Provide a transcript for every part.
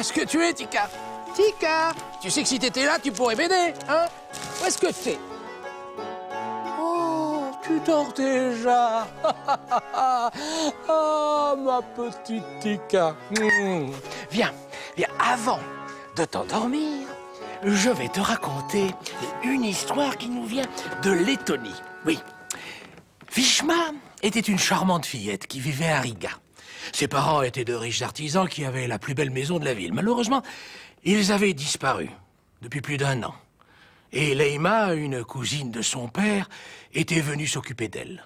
est-ce que tu es, Tika? Tika, tu sais que si t'étais là, tu pourrais m'aider, hein? Où est-ce que t'es? Oh, tu dors déjà. Oh, ma petite Tika. Viens, viens, avant de t'endormir, je vais te raconter une histoire qui nous vient de Lettonie. Oui, Vishma était une charmante fillette qui vivait à Riga. Ses parents étaient de riches artisans qui avaient la plus belle maison de la ville. Malheureusement, ils avaient disparu depuis plus d'1 an. Et Leïma, une cousine de son père, était venue s'occuper d'elle.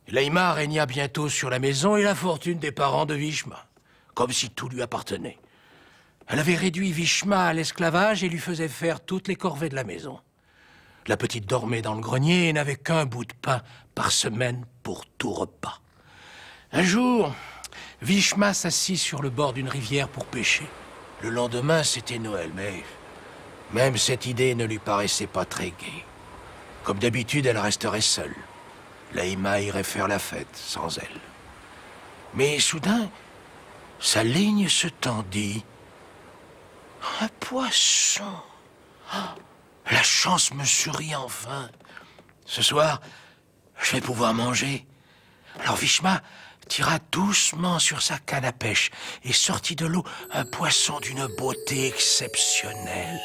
Leïma régna bientôt sur la maison et la fortune des parents de Vishma, comme si tout lui appartenait. Elle avait réduit Vishma à l'esclavage et lui faisait faire toutes les corvées de la maison. La petite dormait dans le grenier et n'avait qu'un bout de pain par semaine pour tout repas. Un jour, Vishma s'assit sur le bord d'une rivière pour pêcher. Le lendemain, c'était Noël, mais même cette idée ne lui paraissait pas très gaie. Comme d'habitude, elle resterait seule. Leïma irait faire la fête sans elle. Mais soudain, sa ligne se tendit. Un poisson! Oh, la chance me sourit enfin. Ce soir, je vais pouvoir manger. Alors Vishma tira doucement sur sa canne à pêche et sortit de l'eau un poisson d'une beauté exceptionnelle.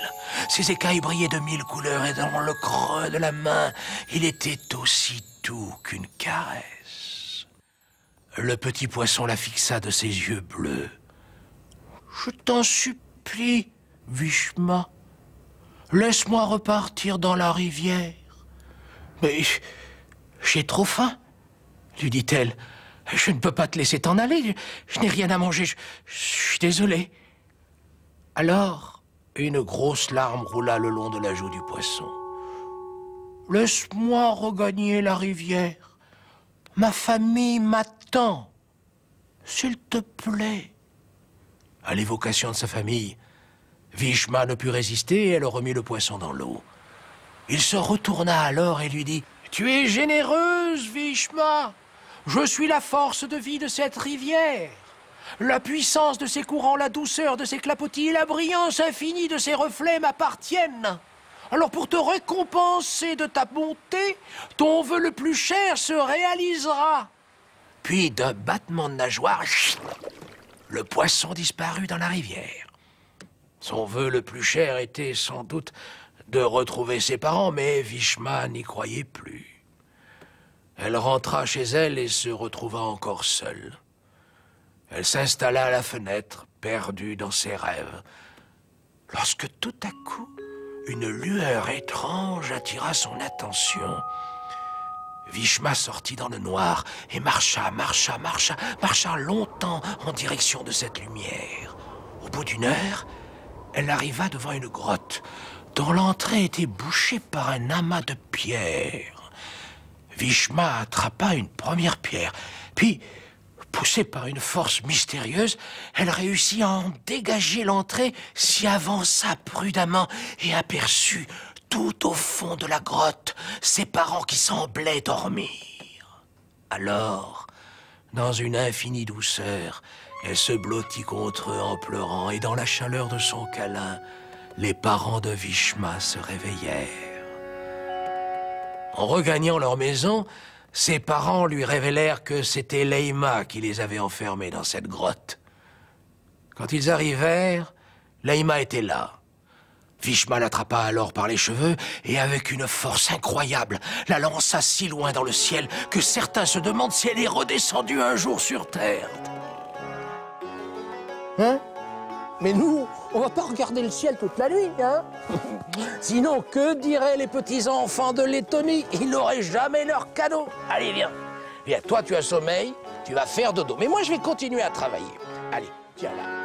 Ses écailles brillaient de 1000 couleurs et dans le creux de la main, il était aussi doux qu'une caresse. Le petit poisson la fixa de ses yeux bleus. « Je t'en supplie, Vishma, laisse-moi repartir dans la rivière. »« Mais j'ai trop faim, » lui dit-elle. « Je ne peux pas te laisser t'en aller, je n'ai rien à manger, je suis désolée. » Alors, une grosse larme roula le long de la joue du poisson. « Laisse-moi regagner la rivière. Ma famille m'attend. S'il te plaît. » À l'évocation de sa famille, Vishma ne put résister et elle remit le poisson dans l'eau. Il se retourna alors et lui dit « Tu es généreuse, Vishma. Je suis la force de vie de cette rivière. La puissance de ses courants, la douceur de ses clapotis et la brillance infinie de ses reflets m'appartiennent. Alors pour te récompenser de ta bonté, ton vœu le plus cher se réalisera. » Puis d'un battement de nageoire, le poisson disparut dans la rivière. Son vœu le plus cher était sans doute de retrouver ses parents, mais Vishma n'y croyait plus. Elle rentra chez elle et se retrouva encore seule. Elle s'installa à la fenêtre, perdue dans ses rêves, lorsque tout à coup, une lueur étrange attira son attention. Vishma sortit dans le noir et marcha longtemps en direction de cette lumière. Au bout d'1 heure, elle arriva devant une grotte dont l'entrée était bouchée par un amas de pierres. Vishma attrapa une première pierre, puis, poussée par une force mystérieuse, elle réussit à en dégager l'entrée, s'y avança prudemment et aperçut, tout au fond de la grotte, ses parents qui semblaient dormir. Alors, dans une infinie douceur, elle se blottit contre eux en pleurant, et dans la chaleur de son câlin, les parents de Vishma se réveillèrent. En regagnant leur maison, ses parents lui révélèrent que c'était Leïma qui les avait enfermés dans cette grotte. Quand ils arrivèrent, Leïma était là. Vishma l'attrapa alors par les cheveux et avec une force incroyable, la lança si loin dans le ciel que certains se demandent si elle est redescendue un jour sur Terre. Hein? Mais nous, on va pas regarder le ciel toute la nuit, hein? Sinon, que diraient les petits-enfants de Lettonie? Ils n'auraient jamais leur cadeau. Allez, viens. Viens, toi, tu as sommeil, tu vas faire dodo. Mais moi, je vais continuer à travailler. Allez, tiens là.